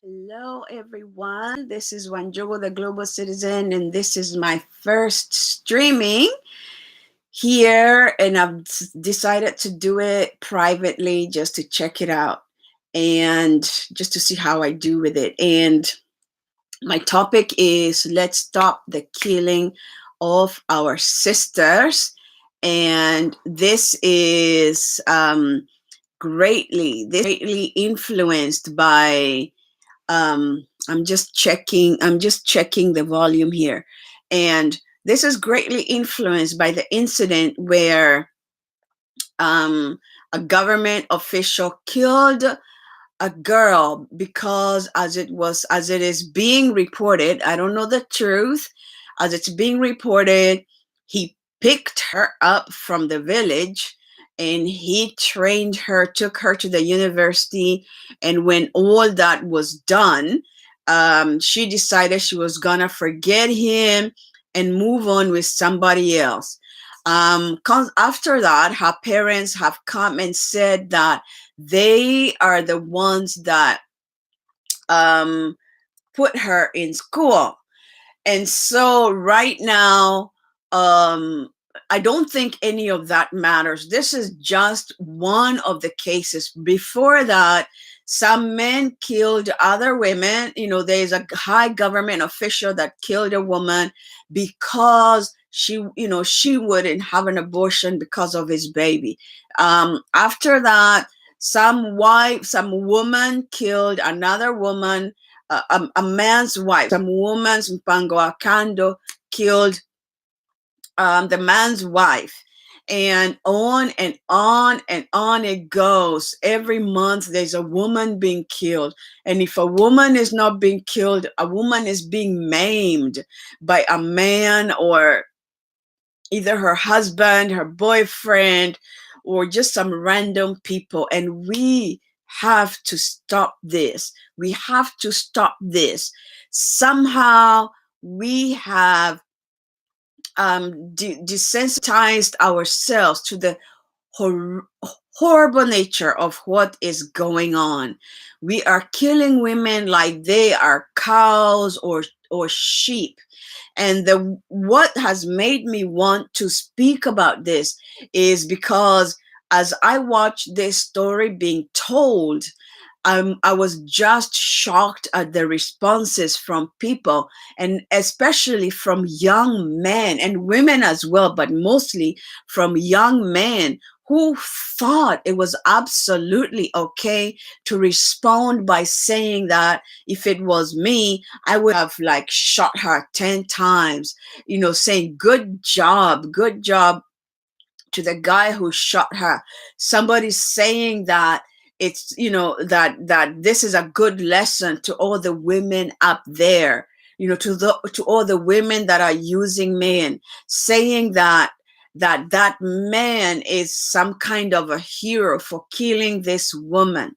Hello, everyone. This is Wanjogo, the Global Citizen, and this is my first streaming here. And I've decided to do it privately just to check it out and just to see how I do with it. And my topic is let's stop the killing of our sisters. And this is greatly influenced by I'm just checking the volume here. And this is greatly influenced by the incident where um, a government official killed a girl because as it is being reported, I don't know the truth, as it's being reported, he picked her up from the village and he trained her, took her to the university, and when all that was done, she decided she was gonna forget him and move on with somebody else. 'Cause after that, her parents have come and said that they are the ones that um, put her in school. And so right now, um, I don't think any of that matters. This is just one of the cases. Before that, some men killed other women. There's a high government official that killed a woman because she wouldn't have an abortion because of his baby. After that, some woman killed another woman, a man's wife. Some woman's Mpango Akando killed the man's wife, and on and on and on it goes. Every month there's a woman being killed, and if a woman is not being killed, a woman is being maimed by a man, or either her husband, her boyfriend, or just some random people. And we have to stop this. We have to stop this. Somehow we have desensitized ourselves to the hor- horrible nature of what is going on. We are killing women like they are cows or sheep. And the what has made me want to speak about this is because as I watched this story being told, I was just shocked at the responses from people, and especially from young men and women as well, but mostly from young men who thought it was absolutely okay to respond by saying that if it was me, I would have like shot her 10 times, saying good job to the guy who shot her. Somebody's saying that it's that this is a good lesson to all the women up there, to all the women that are using men, saying that man is some kind of a hero for killing this woman.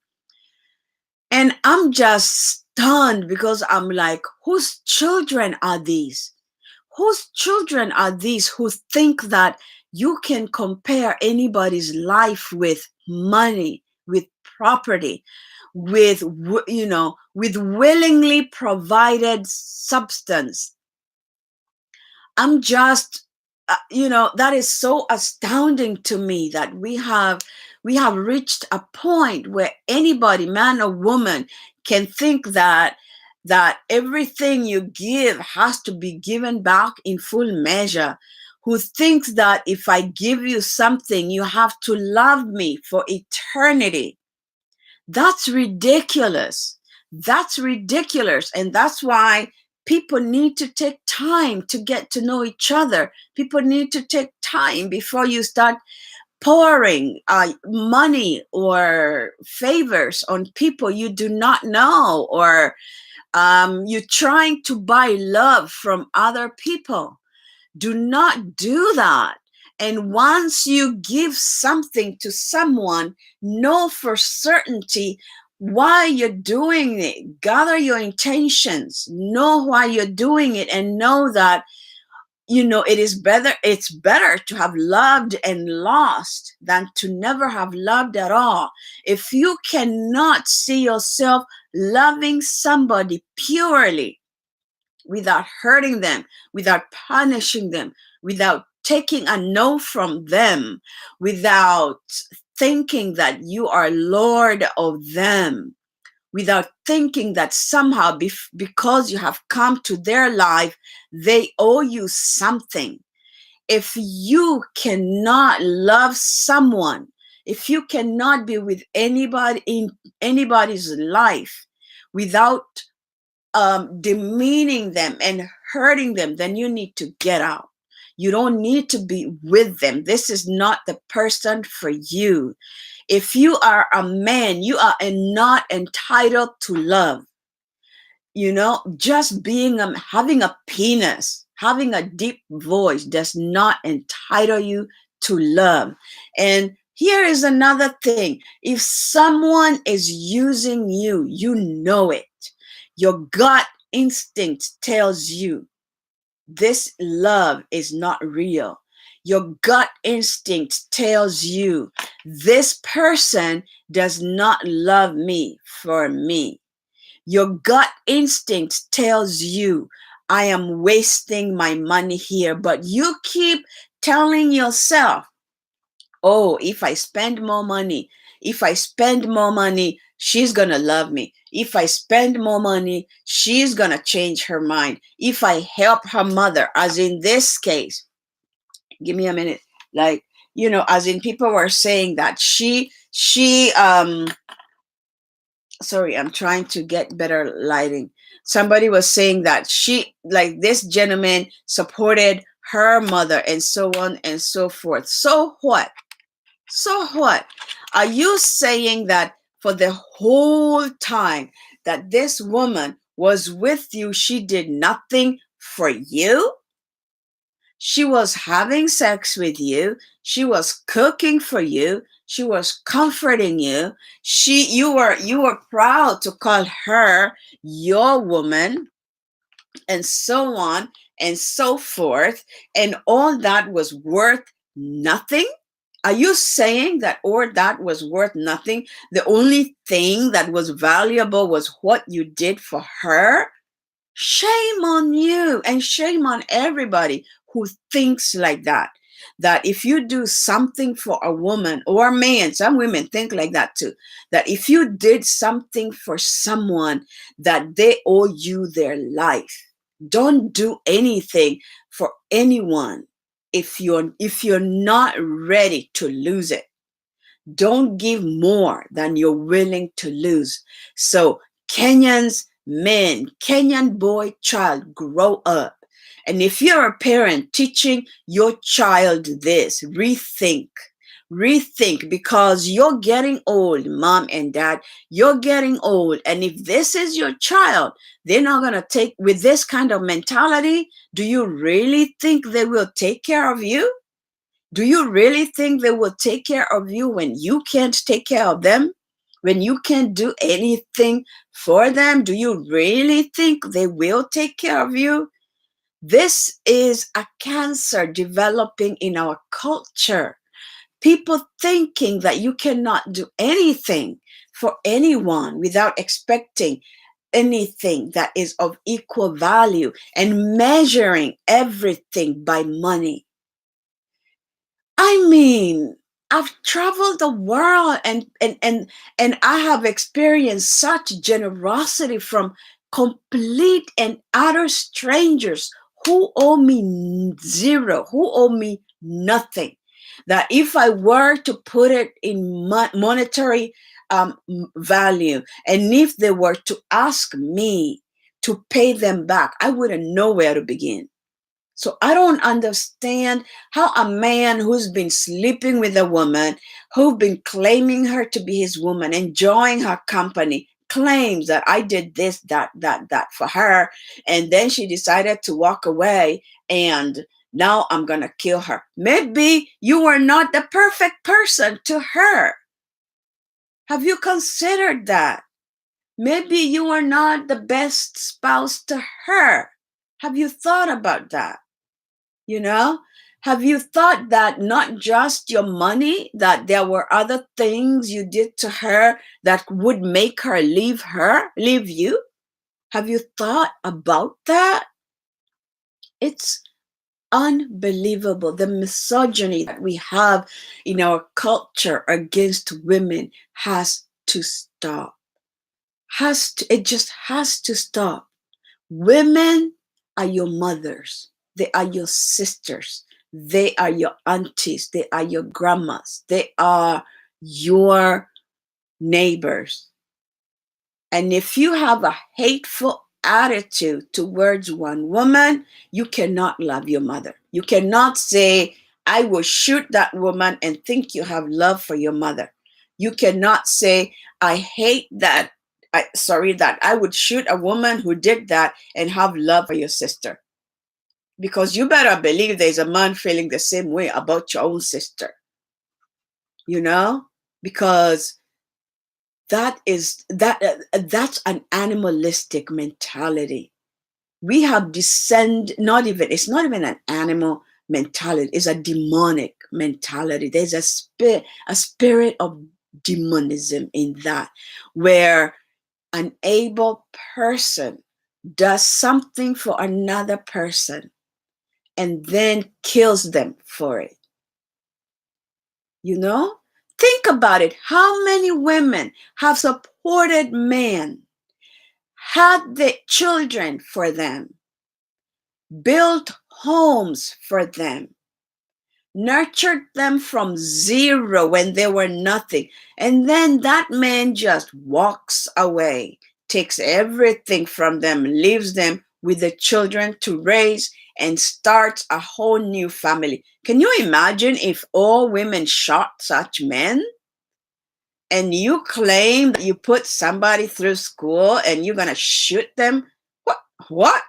And I'm just stunned because I'm like, whose children are these? Whose children are these who think that you can compare anybody's life with money, with property, with willingly provided substance? I'm just, that is so astounding to me that we have reached a point where anybody, man or woman, can think that everything you give has to be given back in full measure, who thinks that if I give you something, you have to love me for eternity. That's ridiculous. That's ridiculous. And that's why people need to take time to get to know each other. People need to take time before you start pouring money or favors on people you do not know, or you're trying to buy love from other people. Do not do that. And once you give something to someone, know for certainty why you're doing it. Gather your intentions, know why you're doing it, and know that it's better to have loved and lost than to never have loved at all. If you cannot see yourself loving somebody purely, without hurting them, without punishing them, without taking a no from them, without thinking that you are Lord of them, without thinking that somehow because you have come to their life, they owe you something. If you cannot love someone, if you cannot be with anybody in anybody's life without demeaning them and hurting them, then you need to get out. You don't need to be with them. This is not the person for you. If you are a man, you are not entitled to love. Just having a penis, having a deep voice does not entitle you to love. And here is another thing. If someone is using you, you know it. Your gut instinct tells you this love is not real. Your gut instinct tells you this person does not love me for me. Your gut instinct tells you I am wasting my money here, but you keep telling yourself, oh, if I spend more money, she's going to love me. If I spend more money, she's going to change her mind. If I help her mother, as in this case, give me a minute. Like, as in people were saying that sorry, I'm trying to get better lighting. Somebody was saying that this gentleman supported her mother and so on and so forth. So what? So what? Are you saying that for the whole time that this woman was with you, she did nothing for you? She was having sex with you. She was cooking for you. She was comforting you. You were proud to call her your woman, and so on and so forth. And all that was worth nothing? Are you saying that all that was worth nothing? The only thing that was valuable was what you did for her? Shame on you, and shame on everybody who thinks like that. That if you do something for a woman or a man, some women think like that too, that if you did something for someone, that they owe you their life. Don't do anything for anyone if you're not ready to lose it. Don't give more than you're willing to lose. So Kenyan boy, child, grow up. And if you're a parent teaching your child this, rethink, because you're getting old, mom and dad, you're getting old. And if this is your child, they're not going to take with this kind of mentality. Do you really think they will take care of you? Do you really think they will take care of you when you can't take care of them? When you can't do anything for them? Do you really think they will take care of you? This is a cancer developing in our culture. People thinking that you cannot do anything for anyone without expecting anything that is of equal value and measuring everything by money. I mean, I've traveled the world and I have experienced such generosity from complete and utter strangers who owe me zero, who owe me nothing. That if I were to put it in monetary value, and if they were to ask me to pay them back, I wouldn't know where to begin. So I don't understand how a man who's been sleeping with a woman, who's been claiming her to be his woman, enjoying her company, claims that I did this, that for her. And then she decided to walk away and now I'm going to kill her. Maybe you were not the perfect person to her. Have you considered that? Maybe you are not the best spouse to her. Have you thought about that? You know, Have you thought that not just your money, that there were other things you did to her that would make her, leave you? Have you thought about that? It's unbelievable. The misogyny that we have in our culture against women has to stop. It just has to stop. Women are your mothers. They are your sisters. They are your aunties. They are your grandmas. They are your neighbors. And if you have a hateful attitude towards one woman, you cannot love your mother. You cannot say, I will shoot that woman and think you have love for your mother. You cannot say, I hate that. That I would shoot a woman who did that and have love for your sister. Because you better believe there's a man feeling the same way about your own sister. You know? Because that's an animalistic mentality. We have it's not even an animal mentality, it's a demonic mentality. There's a spirit of demonism in that, where an able person does something for another person and then kills them for it. You know? Think about it. How many women have supported men, had the children for them, built homes for them, nurtured them from zero when they were nothing, and then that man just walks away, takes everything from them, leaves them with the children to raise, and starts a whole new family? Can you imagine if all women shot such men? And you claim that you put somebody through school and you're going to shoot them? What?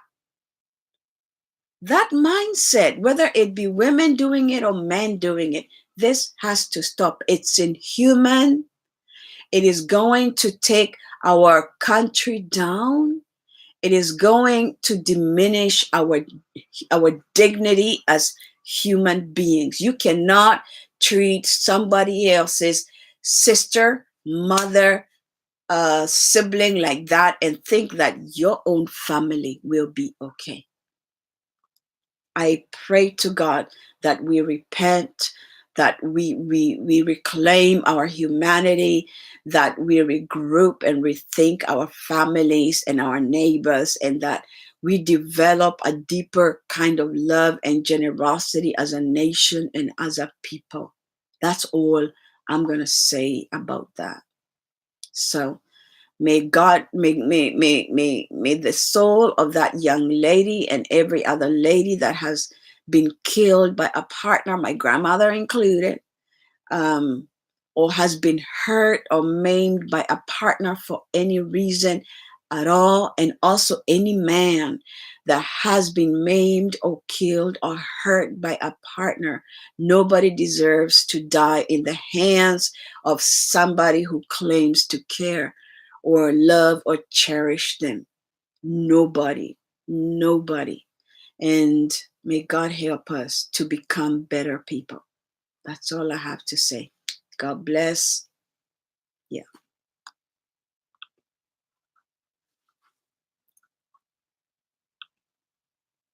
That mindset, whether it be women doing it or men doing it, this has to stop. It's inhuman. It is going to take our country down. It is going to diminish our dignity as human beings. You cannot treat somebody else's sister, mother, sibling like that and think that your own family will be okay. I pray to God that we repent, that we reclaim our humanity, that we regroup and rethink our families and our neighbors, and that we develop a deeper kind of love and generosity as a nation and as a people. That's all I'm going to say about that. So may God, may the soul of that young lady and every other lady that has been killed by a partner, my grandmother included, or has been hurt or maimed by a partner for any reason at all, and also any man that has been maimed or killed or hurt by a partner. Nobody deserves to die in the hands of somebody who claims to care or love or cherish them. Nobody. And may God help us to become better people. That's all I have to say. God bless. Yeah.